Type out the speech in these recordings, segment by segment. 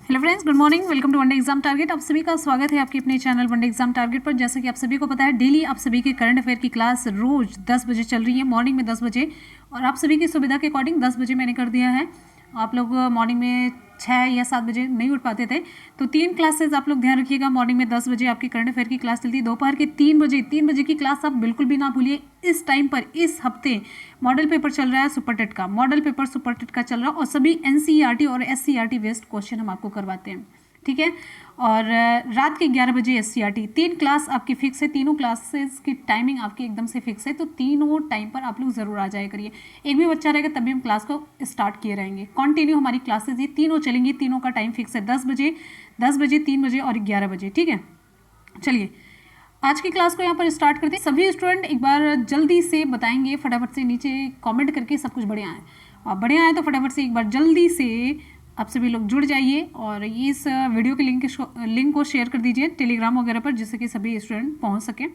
Hello friends, good morning. Welcome to one day exam target. आप सभी का स्वागत है आपके अपने चैनल वनडे एग्जाम टारगेट पर। जैसा कि आप सभी को पता है, डेली आप सभी के करंट अफेयर की क्लास रोज 10 बजे चल रही है, मॉर्निंग में 10 बजे। और आप सभी की सुविधा के अकॉर्डिंग 10 बजे मैंने कर दिया है। आप लोग मॉर्निंग में 6 या 7 बजे नहीं उठ पाते थे, तो 3 क्लासेज आप लोग ध्यान रखिएगा। मॉर्निंग में 10 बजे आपकी करंट अफेयर की क्लास चलती है। दोपहर के 3 बजे की क्लास आप बिल्कुल भी ना भूलिए। इस टाइम पर इस हफ्ते मॉडल पेपर चल रहा है सुपर टेट का, मॉडल पेपर सुपर टेट का चल रहा है और सभी एनसीईआरटी और एससीईआरटी बेस्ड क्वेश्चन हम आपको करवाते हैं, ठीक है। और रात के 11 बजे एससीईआरटी। 3 क्लास आपकी फिक्स है, तीनों क्लासेस की टाइमिंग आपकी एकदम से फिक्स है, तो तीनों टाइम पर आप लोग ज़रूर आ जाया करिए। एक भी बच्चा रहेगा तभी हम क्लास को स्टार्ट किए रहेंगे। कंटिन्यू हमारी क्लासेस ये तीनों चलेंगी, तीनों का टाइम फिक्स है 10 बजे, 3 बजे और 11 बजे, ठीक है। चलिए आज की क्लास को यहाँ पर स्टार्ट करते हैं। सभी स्टूडेंट एक बार जल्दी से बताएंगे फटाफट से नीचे कमेंट करके सब कुछ बढ़िया है, और बढ़िया है तो फटाफट से एक बार जल्दी से आप सभी लोग जुड़ जाइए और इस वीडियो के लिंक को शेयर कर दीजिए टेलीग्राम वगैरह पर, जिससे कि सभी स्टूडेंट पहुँच सकें।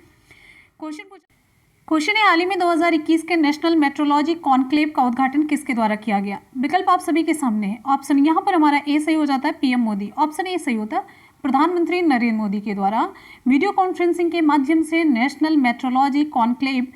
क्वेश्चन है, हाल ही में 2021 के नेशनल मेट्रोलॉजी कॉन्क्लेव का उद्घाटन किसके द्वारा किया गया? विकल्प आप सभी के सामने है। ऑप्शन यहाँ पर हमारा ए सही हो जाता है, पीएम मोदी। ऑप्शन ए सही होता है, प्रधानमंत्री नरेंद्र मोदी के द्वारा वीडियो कॉन्फ्रेंसिंग के माध्यम से नेशनल मेट्रोलॉजी कॉन्क्लेव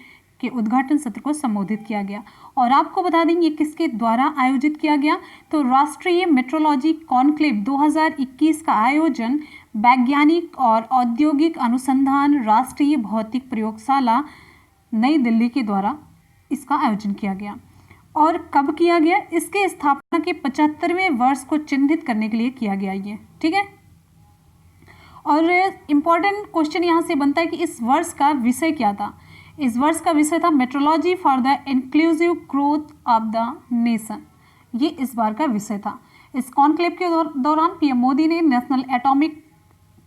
के उद्घाटन सत्र को संबोधित किया गया। और आपको बता दें ये किसके द्वारा आयोजित किया गया, तो राष्ट्रीय मेट्रोलॉजी कॉन्क्लेव 2021 का आयोजन वैज्ञानिक और औद्योगिक अनुसंधान राष्ट्रीय भौतिक प्रयोगशाला नई दिल्ली के द्वारा इसका आयोजन किया गया। और कब किया गया? इसके स्थापना के 75वें वर्ष को चिन्हित करने के लिए किया गया ये, ठीक है। और इम्पॉर्टेंट क्वेश्चन यहाँ से बनता है कि इस वर्ष का विषय क्या था। इस वर्ष का विषय था metrology for the inclusive growth of the nation. ये इस बार का विषय था। इस कॉन्क्लेव के दौरान पीएम मोदी ने नेशनल एटॉमिक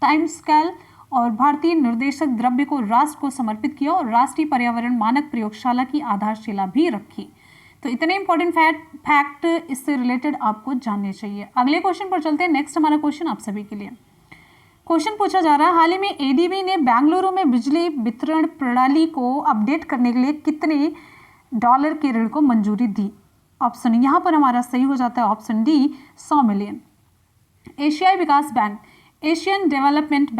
टाइम स्केल और भारतीय निर्देशक द्रव्य को राष्ट्र को समर्पित किया और राष्ट्रीय पर्यावरण मानक प्रयोगशाला की आधारशिला भी रखी। तो इतने इंपॉर्टेंट फैक्ट इससे रिलेटेड आपको जानने चाहिए। अगले क्वेश्चन पर चलते हैं। नेक्स्ट हमारा क्वेश्चन आप सभी के लिए क्वेश्चन पूछा जा रहा है, हाल ही में एडीबी ने बेंगलुरु में बिजली वितरण प्रणाली को अपडेट करने के लिए कितने डॉलर के ऋण को मंजूरी दी? ऑप्शन यहाँ पर हमारा सही हो जाता है ऑप्शन डी, 100 मिलियन। एशियाई विकास बैंक, एशियन डेवलपमेंट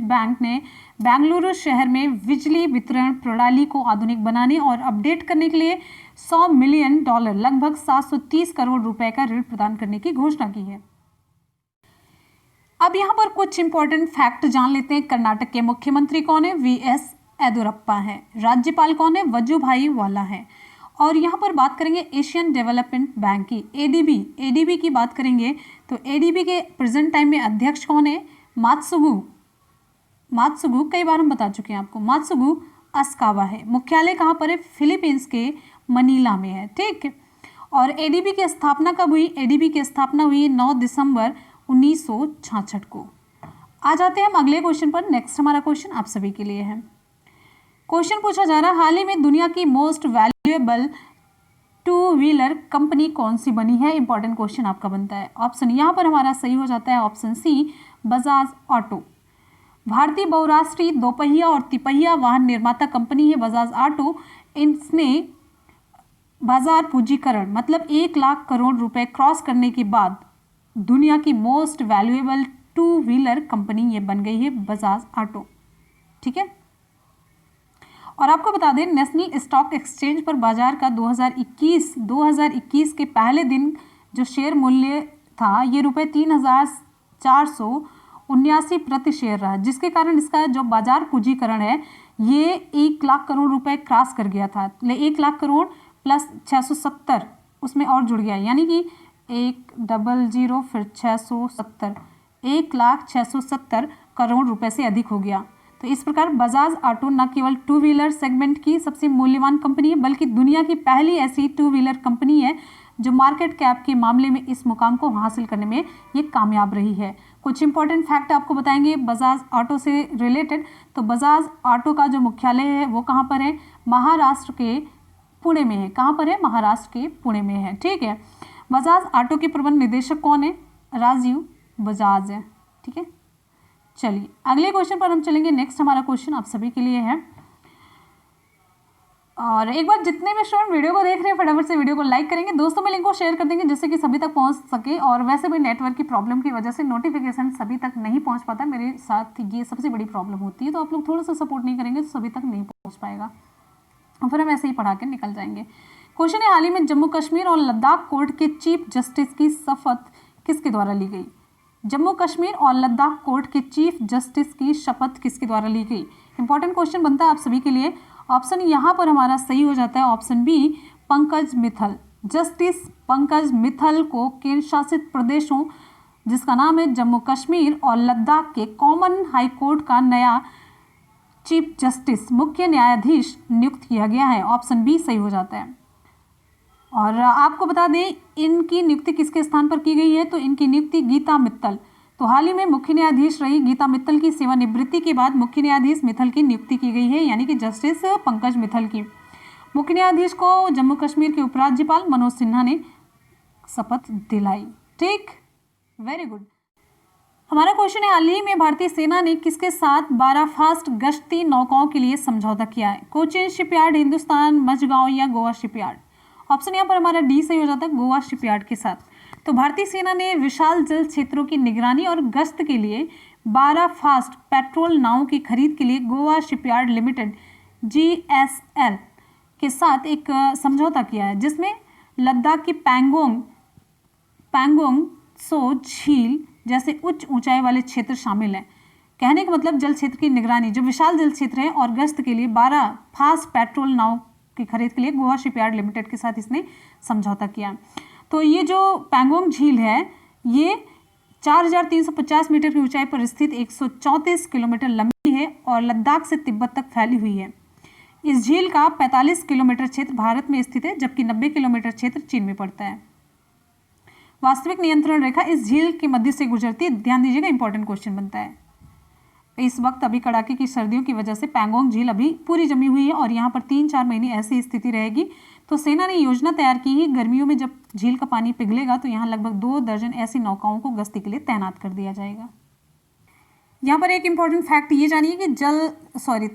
बैंक ने बेंगलुरु शहर में बिजली वितरण प्रणाली को आधुनिक बनाने और अपडेट करने के लिए 100 मिलियन डॉलर लगभग 730 करोड़ रुपए का ऋण प्रदान करने की घोषणा की है। अब यहाँ पर कुछ इंपॉर्टेंट फैक्ट जान लेते हैं। कर्नाटक के मुख्यमंत्री कौन है? वीएस येदियुरप्पा है। राज्यपाल कौन है? वजुभाई वाला है। और यहाँ पर बात करेंगे एशियन डेवलपमेंट बैंक की, एडीबी की बात करेंगे तो एडीबी के प्रेजेंट टाइम में अध्यक्ष कौन है? मात्सुगु कई बार हम बता चुके हैं आपको, मात्सुगु अस्कावा है। मुख्यालय कहाँ पर है? फिलीपींस के मनीला में है, ठीक। और एडीबी की स्थापना कब हुई? एडीबी की स्थापना हुई 9 दिसंबर 1966 को। आ जाते हैं हम अगले क्वेश्चन पर। नेक्स्ट हमारा क्वेश्चन आप सभी के लिए है। क्वेश्चन पूछा जा रहा है, हाल ही में दुनिया की मोस्ट वैल्यूएबल 2 व्हीलर कंपनी कौन सी बनी है? इंपॉर्टेंट क्वेश्चन आपका बनता है। ऑप्शन यहाँ पर हमारा सही हो जाता है ऑप्शन सी, बजाज ऑटो। भारतीय बहुराष्ट्रीय दोपहिया और तिपहिया वाहन निर्माता कंपनी है बजाज ऑटो। इसने बाजार पूंजीकरण मतलब 1 लाख करोड़ रुपए क्रॉस करने के बाद दुनिया की मोस्ट वैल्यूएबल 2 व्हीलर कंपनी ये बन गई है बजाज ऑटो, ठीक है। और आपको बता दें नेशनल स्टॉक एक्सचेंज पर बाजार का 2021 के पहले दिन जो शेयर मूल्य था ये ₹3,479 प्रति शेयर रहा, जिसके कारण इसका जो बाजार पूंजीकरण है ये 1 लाख करोड़ रुपए क्रॉस कर गया था। 1 लाख करोड़ प्लस 670 उसमें और जुड़ गया, यानी कि 100 फिर 670, 1,670 करोड़ रुपए से अधिक हो गया। तो इस प्रकार बजाज ऑटो न केवल 2 व्हीलर सेगमेंट की सबसे मूल्यवान कंपनी है, बल्कि दुनिया की पहली ऐसी 2 व्हीलर कंपनी है जो मार्केट कैप के मामले में इस मुकाम को हासिल करने में ये कामयाब रही है। कुछ इंपॉर्टेंट फैक्ट आपको बताएंगे बजाज ऑटो से रिलेटेड। तो बजाज ऑटो का जो मुख्यालय है वो कहाँ पर है? महाराष्ट्र के पुणे में है। कहाँ पर है? महाराष्ट्र के पुणे में है, ठीक है। बजाज ऑटो के प्रबंध निदेशक कौन है? राजीव बजाज है, ठीक है। चलिए अगले क्वेश्चन पर हम चलेंगे। नेक्स्ट हमारा क्वेश्चन आप सभी के लिए है, और एक बार जितने भी स्टूडेंट वीडियो को देख रहे हैं फटाफट से वीडियो को लाइक करेंगे, दोस्तों में लिंक को शेयर कर देंगे जिससे कि सभी तक पहुंच सके। और वैसे भी नेटवर्क की प्रॉब्लम की वजह से नोटिफिकेशन सभी तक नहीं पहुंच पाता, मेरे साथ ये सबसे बड़ी प्रॉब्लम होती है। तो आप लोग थोड़ा सा सपोर्ट नहीं करेंगे तो सभी तक नहीं पहुँच पाएगा और फिर हम ऐसे ही पढ़ा के निकल जाएंगे। क्वेश्चन है, हाल ही में जम्मू कश्मीर और लद्दाख कोर्ट के चीफ जस्टिस की शपथ किसके द्वारा ली गई? जम्मू कश्मीर और लद्दाख कोर्ट के चीफ जस्टिस की शपथ किसके द्वारा ली गई? इंपॉर्टेंट क्वेश्चन बनता है आप सभी के लिए। ऑप्शन यहाँ पर हमारा सही हो जाता है option B, Pankaj Mittal. Justice Pankaj Mittal को केंद्र शासित प्रदेशों जिसका नाम है जम्मू कश्मीर और लद्दाख के कॉमन हाई कोर्ट का नया चीफ जस्टिस मुख्य न्यायाधीश नियुक्त किया गया है। ऑप्शन बी सही हो जाता है। और आपको बता दें इनकी नियुक्ति किसके स्थान पर की गई है, तो इनकी नियुक्ति गीता मित्तल। तो हाल ही में मुख्य न्यायाधीश रही गीता मित्तल की सेवानिवृत्ति के बाद मुख्य न्यायाधीश मित्तल की नियुक्ति की गई है, यानी कि जस्टिस पंकज मित्तल की। मुख्य न्यायाधीश को जम्मू कश्मीर के उपराज्यपाल मनोज सिन्हा ने शपथ दिलाई। ठीक, वेरी गुड। हमारा क्वेश्चन है, हाल ही में भारतीय सेना ने किसके साथ 12 फास्ट गश्ती नौकाओं के लिए समझौता किया है? कोचीन शिपयार्ड, हिंदुस्तान, मझगांव या गोवा शिपयार्ड? ऑप्शन यहाँ पर हमारा डी सही हो जाता है, गोवा शिपयार्ड के साथ। तो भारतीय सेना ने विशाल जल क्षेत्रों की निगरानी और गश्त के लिए 12 फास्ट पेट्रोल नावों की खरीद के लिए गोवा शिपयार्ड लिमिटेड GSL के साथ एक समझौता किया है, जिसमें लद्दाख की पैंगोंग सो झील जैसे उच्च ऊंचाई वाले क्षेत्र शामिल हैं। कहने का मतलब जल क्षेत्र की निगरानी, जो विशाल जल क्षेत्र है, और गश्त के लिए 12 फास्ट पेट्रोल नाव की खरीद के लिए गोवा शिपयार्ड लिमिटेड के साथ इसने समझौता किया। तो ये जो पैंगोंग झील है ये 4350 मीटर की ऊंचाई पर स्थित 134 किलोमीटर लंबी है और लद्दाख से तिब्बत तक फैली हुई है। इस झील का 45 किलोमीटर क्षेत्र भारत में स्थित है, जबकि 90 किलोमीटर क्षेत्र चीन में पड़ता है। वास्तविक नियंत्रण रेखा इस झील के मध्य से गुजरती है। ध्यान दीजिएगा, इंपॉर्टेंट क्वेश्चन बनता है। इस वक्त अभी कड़ाके की सर्दियों की वजह से पैंगोंग झील अभी पूरी जमी हुई है और यहाँ पर 3-4 महीने ऐसी स्थिति रहेगी। तो सेना ने योजना तैयार की है, गर्मियों में जब झील का पानी पिघलेगा तो यहाँ लगभग 2 दर्जन ऐसी नौकाओं को गश्ती के लिए तैनात कर दिया जाएगा। यहाँ पर एक इंपॉर्टेंट फैक्ट ये जानिए कि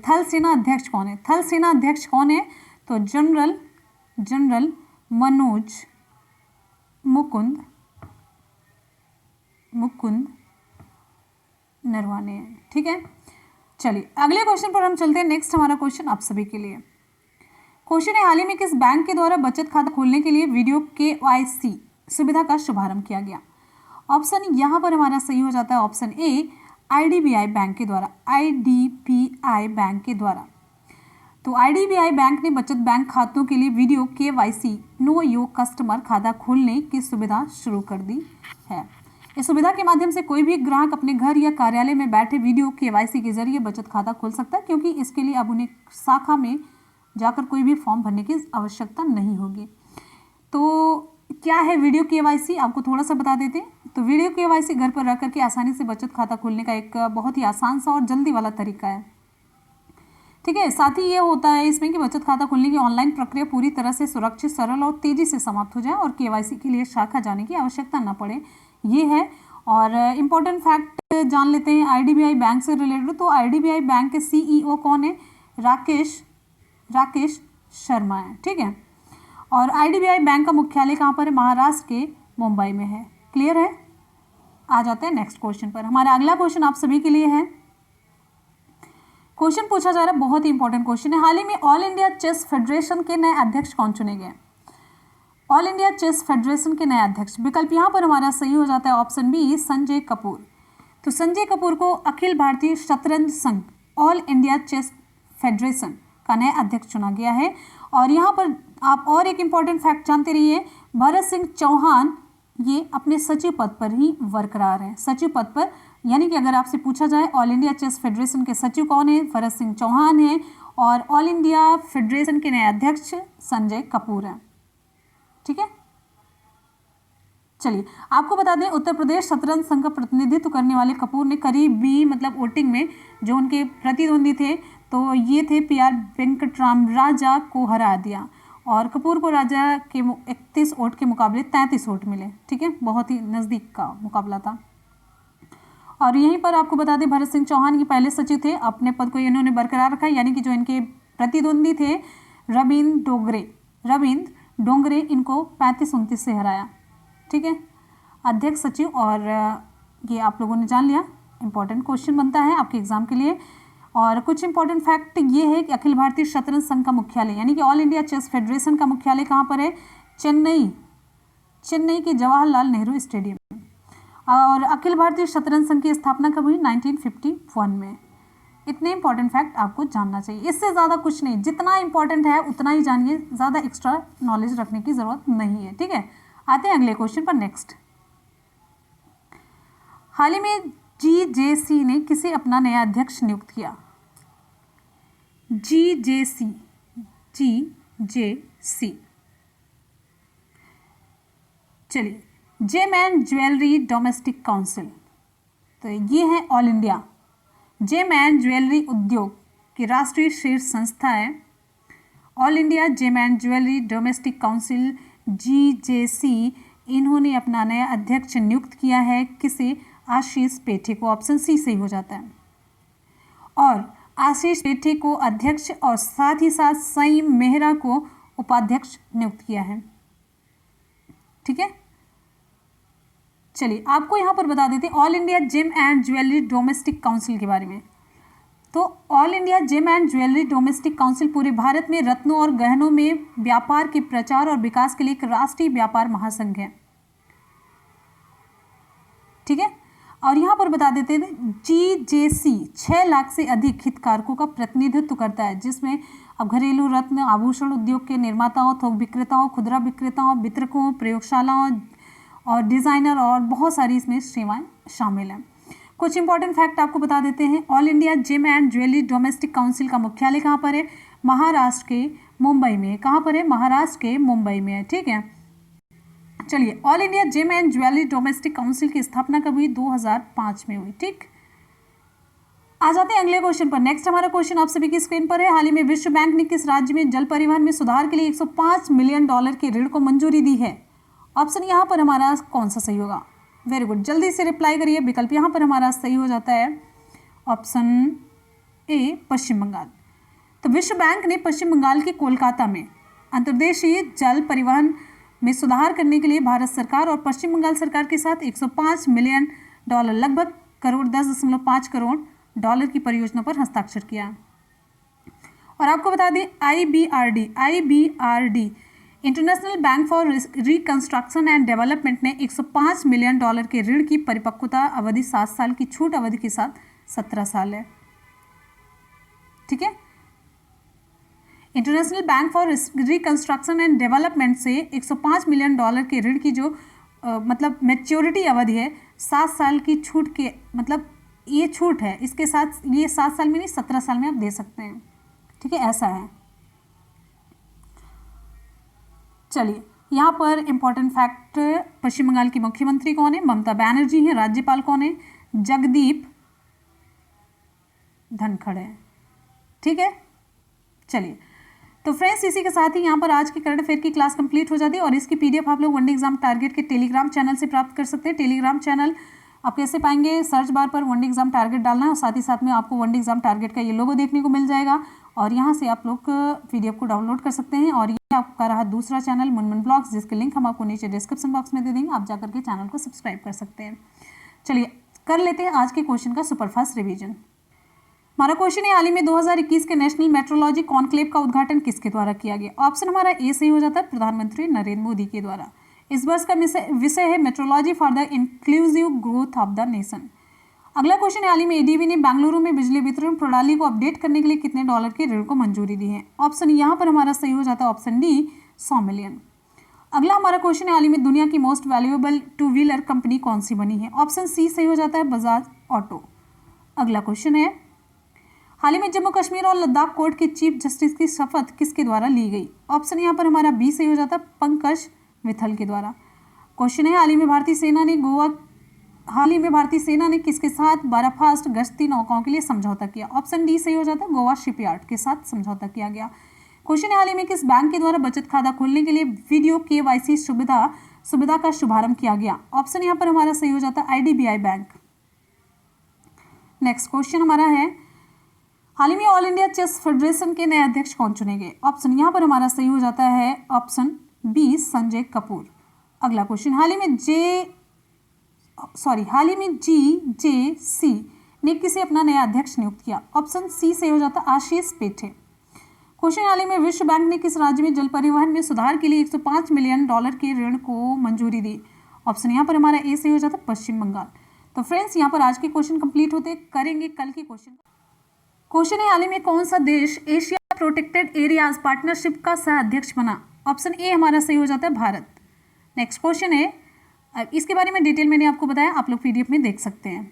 थल सेना अध्यक्ष कौन है? थल सेना अध्यक्ष कौन है? तो जनरल मनोज मुकुंद नरवाने। ठीक है, चलिए अगले क्वेश्चन पर हम चलते हैं। नेक्स्ट हमारा क्वेश्चन आप सभी के लिए क्वेश्चन है, हाल ही में किस बैंक के द्वारा बचत खाता खोलने के लिए वीडियो KYC सुविधा का शुभारंभ किया गया? ऑप्शन यहाँ पर हमारा सही हो जाता है ऑप्शन ए, IDBI बैंक के द्वारा। IDBI बैंक के द्वारा। तो IDBI बैंक ने बचत बैंक खातों के लिए video KYC know your customer खाता खोलने की सुविधा शुरू कर दी है। इस सुविधा के माध्यम से कोई भी ग्राहक अपने घर या कार्यालय में बैठे वीडियो KYC के जरिए बचत खाता खोल सकता है, क्योंकि इसके लिए अब उन्हें शाखा में जाकर कोई भी फॉर्म भरने की आवश्यकता नहीं होगी। तो क्या है वीडियो KYC, आपको थोड़ा सा बता देते हैं। तो वीडियो KYC घर पर रह करके आसानी से बचत खाता खोलने का एक बहुत ही आसान सा और जल्दी वाला तरीका है। ठीक है, साथ ही ये होता है इसमें कि बचत खाता खोलने की ऑनलाइन प्रक्रिया पूरी तरह से सुरक्षित, सरल और तेजी से समाप्त हो जाए और KYC के लिए शाखा जाने की आवश्यकता न पड़े, ये है। और इम्पोर्टेंट फैक्ट जान लेते हैं IDBI बैंक से रिलेटेड। तो IDBI बैंक के CEO कौन है? राकेश शर्मा है। ठीक है, और IDBI बैंक का मुख्यालय कहाँ पर है? महाराष्ट्र के मुंबई में है। क्लियर है? आ जाते हैं नेक्स्ट क्वेश्चन पर। हमारा अगला क्वेश्चन आप सभी के लिए है। क्वेश्चन पूछा जा रहा है, बहुत ही इंपॉर्टेंट क्वेश्चन है। हाल ही में ऑल इंडिया चेस फेडरेशन के नए अध्यक्ष कौन चुने गए? ऑल इंडिया चेस फेडरेशन के नए अध्यक्ष, विकल्प यहाँ पर हमारा सही हो जाता है ऑप्शन बी, संजय कपूर। तो संजय कपूर को अखिल भारतीय शतरंज संघ ऑल इंडिया चेस फेडरेशन का नया अध्यक्ष चुना गया है। और यहाँ पर आप और एक इम्पॉर्टेंट फैक्ट जानते रहिए, भरत सिंह चौहान ये अपने सचिव पद पर ही बरकरार हैं। सचिव पद पर, यानी कि अगर आपसे पूछा जाए ऑल इंडिया चेस फेडरेशन के सचिव कौन है? भरत सिंह चौहान है। और ऑल इंडिया फेडरेशन के नए अध्यक्ष संजय कपूर हैं। ठीक है, चलिए आपको बता दें, उत्तर प्रदेश शतरंज संघ का प्रतिनिधित्व करने वाले कपूर ने करीबी मतलब वोटिंग में जो उनके प्रतिद्वंदी थे तो ये थे PR वेंकटराम राजा को हरा दिया। और कपूर को राजा के 31 वोट के मुकाबले 33 वोट मिले। ठीक है, बहुत ही नज़दीक का मुकाबला था। और यहीं पर आपको बता दें, भरत सिंह चौहान ये पहले सचिव थे, अपने पद को इन्होंने बरकरार रखा, यानी कि जो इनके प्रतिद्वंदी थे रविंद्र डोंगरे इनको 35-29 से हराया। ठीक है, अध्यक्ष सचिव, और ये आप लोगों ने जान लिया। इंपॉर्टेंट क्वेश्चन बनता है आपके एग्जाम के लिए। और कुछ इंपॉर्टेंट फैक्ट ये है कि अखिल भारतीय शतरंज संघ का मुख्यालय यानी कि ऑल इंडिया चेस फेडरेशन का मुख्यालय कहाँ पर है? चेन्नई के जवाहरलाल नेहरू स्टेडियम में। और अखिल भारतीय शतरंज संघ की स्थापना कब हुई? 1951 में। इतने इंपॉर्टेंट फैक्ट आपको जानना चाहिए, इससे ज़्यादा कुछ नहीं, जितना इंपॉर्टेंट है उतना ही जानिए, ज़्यादा एक्स्ट्रा नॉलेज रखने की ज़रूरत नहीं है। ठीक है, आते हैं अगले क्वेश्चन पर। नेक्स्ट, हाल ही में जीजेसी ने किसे अपना नया अध्यक्ष नियुक्त किया? जीजेसी चलिए, gem and jewellery domestic council, तो ये है all India gem and jewellery उद्योग की राष्ट्रीय शीर्ष संस्था है। All India gem and jewellery domestic council GJC, इन्होंने अपना नया अध्यक्ष नियुक्त किया है। किसे? आशीष पेठे को। ऑप्शन सी सही हो जाता है। और आशीष पेठे को अध्यक्ष और साथ ही साथ सईम मेहरा को उपाध्यक्ष नियुक्त किया है। ठीक है, चलिए आपको यहाँ पर बता देते हैं all India gem and jewellery domestic council के बारे में। तो all India gem and jewellery domestic council पूरे भारत में रत्नों और गहनों में व्यापार के प्रचार और विकास के लिए एक राष्ट्रीय व्यापार महासंघ है। ठीक है, और यहाँ पर बता देते हैं जीजेसी 6 लाख से अधिक हितधारकों का प्रतिनिधित्व करता है, जिसमें अब घरेलू रत्न आभूषण उद्योग के निर्माताओं, थोक विक्रेताओं, खुदरा विक्रेताओं, वितरकों, प्रयोगशालाओं और डिज़ाइनर और बहुत सारी इसमें सेवाएं शामिल हैं। कुछ इंपॉर्टेंट फैक्ट आपको बता देते हैं। All India gem and jewellery domestic council का मुख्यालय कहाँ पर है? महाराष्ट्र के मुंबई में। कहाँ पर है? महाराष्ट्र के मुंबई में है। ठीक है, चलिए all India gem and jewellery domestic council की स्थापना कब हुई? 2005 में हुई। ठीक, आ जाते हैं अगले क्वेश्चन पर। नेक्स्ट हमारा क्वेश्चन आप सभी की स्क्रीन पर है। हाल ही में विश्व बैंक ने किस राज्य में जल परिवहन में सुधार के लिए $105 मिलियन के ऋण को मंजूरी दी है? ऑप्शन यहाँ पर हमारा कौन सा सही होगा? वेरी गुड, जल्दी से रिप्लाई करिए। विकल्प यहाँ पर हमारा सही हो जाता है ऑप्शन ए, पश्चिम बंगाल। तो विश्व बैंक ने पश्चिम बंगाल के कोलकाता में अंतर्देशीय जल परिवहन में सुधार करने के लिए भारत सरकार और पश्चिम बंगाल सरकार के साथ $105 मिलियन लगभग $10.5 करोड़ की परियोजना पर हस्ताक्षर किया। और आपको बता दें IBRD international bank for reconstruction and development ने $105 मिलियन के ऋण की परिपक्वता अवधि 7 साल की छूट अवधि के साथ 17 साल है। ठीक है, international bank for reconstruction and development से $105 मिलियन के ऋण की जो मतलब मैच्योरिटी अवधि है 7 साल की छूट के, मतलब ये छूट है, इसके साथ ये 7 साल में नहीं 17 साल में आप दे सकते हैं। ठीक है, ऐसा है। चलिए यहाँ पर इंपॉर्टेंट फैक्ट, पश्चिम बंगाल की मुख्यमंत्री कौन है? ममता बनर्जी है। राज्यपाल कौन है? जगदीप धनखड़ है। ठीक है, चलिए तो फ्रेंड्स इसी के साथ ही यहाँ पर आज की करंट अफेयर की क्लास कंप्लीट हो जाती है और इसकी PDF आप लोग वनडे एग्जाम टारगेट के टेलीग्राम चैनल से प्राप्त कर सकते हैं। टेलीग्राम चैनल आप कैसे पाएंगे? सर्च बार पर वनडे एग्जाम टारगेट डालना है और साथ ही साथ में आपको वनडे एग्जाम टारगेट का ये लोगो देखने को मिल जाएगा और यहाँ से आप लोग PDF को डाउनलोड कर सकते हैं। और ये आपका रहा दूसरा चैनल मुनमुन ब्लॉग्स, जिसके लिंक हम आपको नीचे डिस्क्रिप्शन बॉक्स में दे देंगे, आप जाकर के चैनल को सब्सक्राइब कर सकते हैं। चलिए कर लेते हैं आज के क्वेश्चन का सुपरफास्ट रिवीजन। हमारा क्वेश्चन है, हाल ही में 2021 के नेशनल मेट्रोलॉजी कॉन्क्लेव का उद्घाटन किसके द्वारा किया गया? ऑप्शन हमारा ए सही हो जाता है, प्रधानमंत्री नरेंद्र मोदी के द्वारा। इस वर्ष का विषय है metrology for the inclusive growth of the nation. अगला क्वेश्चन है, हाल ही में ADB ने बेंगलुरु में बिजली वितरण प्रणाली को अपडेट करने के लिए कितने डॉलर के ऋण को मंजूरी दी है? ऑप्शन यहाँ पर हमारा सही हो जाता है ऑप्शन डी, 100 मिलियन। अगला हमारा क्वेश्चन है, हाल ही में दुनिया की मोस्ट वैल्यूएबल 2 व्हीलर कंपनी कौन सी बनी है? ऑप्शन सी सही हो जाता है, बजाज ऑटो। अगला क्वेश्चन है, हाल ही में जम्मू कश्मीर और लद्दाख कोर्ट के चीफ जस्टिस की शपथ किसके द्वारा ली गई? ऑप्शन यहाँ पर हमारा बी सही हो जाता है, पंकज मित्तल के द्वारा। क्वेश्चन है, हाल ही में भारतीय सेना ने किसके साथ बर्खास्त गश्ती नौकाओं के लिए समझौता किया? ऑप्शन डी सही हो जाता है, गोवा शिपयार्ड के साथ समझौता किया गया। क्वेश्चन है, हाल ही में किस बैंक के द्वारा बचत खाता खोलने के लिए वीडियो KYC सुविधा का शुभारंभ किया गया? ऑप्शन यहाँ पर हमारा सही हो जाता है, IDBI बैंक। नेक्स्ट क्वेश्चन हमारा है, हाल ही में ऑल इंडिया चेस फेडरेशन के नए अध्यक्ष कौन चुने गए? ऑप्शन यहाँ पर हमारा सही हो जाता है ऑप्शन बी, संजय कपूर। अगला क्वेश्चन, हाल ही में GJC ने किसे अपना नया अध्यक्ष नियुक्त किया? ऑप्शन सी से हो जाता है आशीष पेठे। क्वेश्चन, हाल ही में विश्व बैंक ने किस राज्य में जल परिवहन में सुधार के लिए 105 मिलियन डॉलर के ऋण को मंजूरी दी? ऑप्शन यहाँ पर हमारा ए से हो जाता है पश्चिम बंगाल। तो फ्रेंड्स, यहाँ पर आज के क्वेश्चन कंप्लीट होते, करेंगे कल के क्वेश्चन है, हाल ही में कौन सा देश एशिया प्रोटेक्टेड एरियाज पार्टनरशिप का सह अध्यक्ष बना? ऑप्शन ए हमारा सही हो जाता है भारत। नेक्स्ट क्वेश्चन है, इसके बारे में डिटेल मैंने आपको बताया, आप लोग PDF में देख सकते हैं।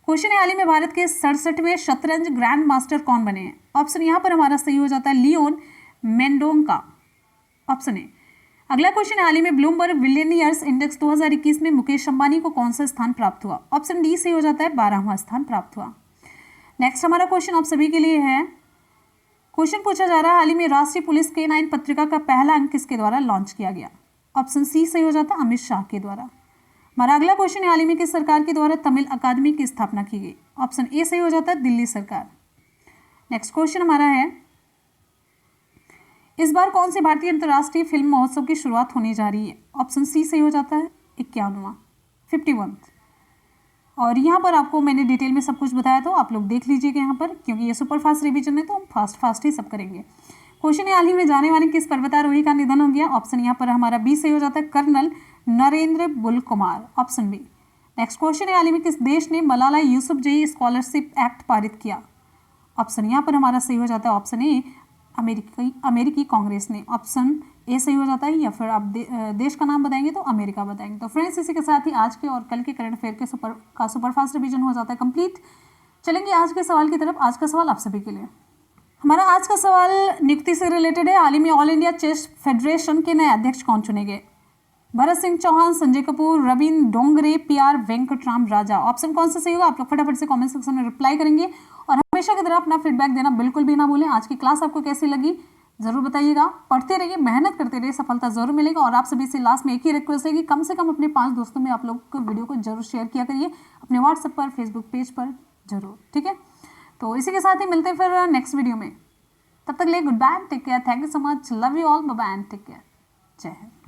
क्वेश्चन है, हाल ही में भारत के 67वें शतरंज ग्रैंड मास्टर कौन बने हैं? ऑप्शन यहाँ पर हमारा सही हो जाता है लियोन मेंडोंका, ऑप्शन ए। अगला क्वेश्चन है, हाल ही में ब्लूमबर्ग बिलियनियर्स इंडेक्स 2021 में मुकेश अंबानी को कौन सा स्थान प्राप्त हुआ? ऑप्शन डी से हो जाता है 12वां स्थान प्राप्त हुआ। नेक्स्ट हमारा क्वेश्चन आप सभी के लिए है, क्वेश्चन पूछा जा रहा है, हाल ही में राष्ट्रीय पुलिस K9 पत्रिका का पहला अंक किसके द्वारा लॉन्च किया गया? ऑप्शन सी सही हो जाता है अमित शाह के द्वारा। हमारा अगला क्वेश्चन है, हाल ही में किस सरकार के द्वारा तमिल अकादमी की स्थापना की गई? ऑप्शन ए सही हो जाता है दिल्ली सरकार। नेक्स्ट क्वेश्चन हमारा है, इस बार कौन से भारतीय अंतर्राष्ट्रीय फिल्म महोत्सव की शुरुआत होने जा रही है? ऑप्शन सी सही हो जाता है 51वां 51। और यहाँ पर आपको मैंने डिटेल में सब कुछ बताया, तो आप लोग देख लीजिएगा यहाँ पर, क्योंकि ये सुपर फास्ट रिवीजन है तो हम फास्ट ही सब करेंगे। क्वेश्चन है, हाल ही में जाने वाले किस पर्वतारोही का निधन हो गया? ऑप्शन यहाँ पर हमारा बी सही हो जाता है colonel Narendra Bull Kumar, option B. Next question है, हाल ही में किस देश ने मलाला यूसुफजई स्कॉलरशिप एक्ट पारित किया? ऑप्शन यहाँ पर हमारा सही हो जाता है ऑप्शन ए अमेरिकी कांग्रेस ने, ऑप्शन ए सही हो जाता है, या फिर आप देश का नाम बताएंगे तो अमेरिका बताएंगे। तो फ्रेंड्स, इसी के साथ ही आज के और कल के करंट अफेयर के सुपरफास्ट रिवीजन हो जाता है कंप्लीट। चलेंगे आज के सवाल की तरफ। आज का सवाल आप सभी के लिए, हमारा आज का सवाल नियुक्ति से रिलेटेड है। हाल ही में ऑल इंडिया चेस फेडरेशन के नए अध्यक्ष कौन चुने गए? भरत सिंह चौहान, संजय कपूर, रविंद्र डोंगरे, PR वेंकटराम राजा। ऑप्शन कौन सा सही होगा? आप लोग फटाफट से कमेंट सेक्शन में रिप्लाई करेंगे, और हमेशा की तरह अपना फीडबैक देना बिल्कुल भी ना भूलें। आज की क्लास आपको कैसी लगी जरूर बताइएगा। पढ़ते रहिए, मेहनत करते रहिए, सफलता जरूर मिलेगा। और आप सभी से लास्ट में एक ही रिक्वेस्ट है कि कम से कम अपने 5 दोस्तों में आप लोग को वीडियो को जरूर शेयर किया करिए, अपने व्हाट्सएप पर, फेसबुक पेज पर जरूर, ठीक है। तो इसी के साथ ही मिलते हैं फिर नेक्स्ट वीडियो में। तब तक लिए good bye, take care, thank you so much, love you all, bye bye and take care, Jai Hind.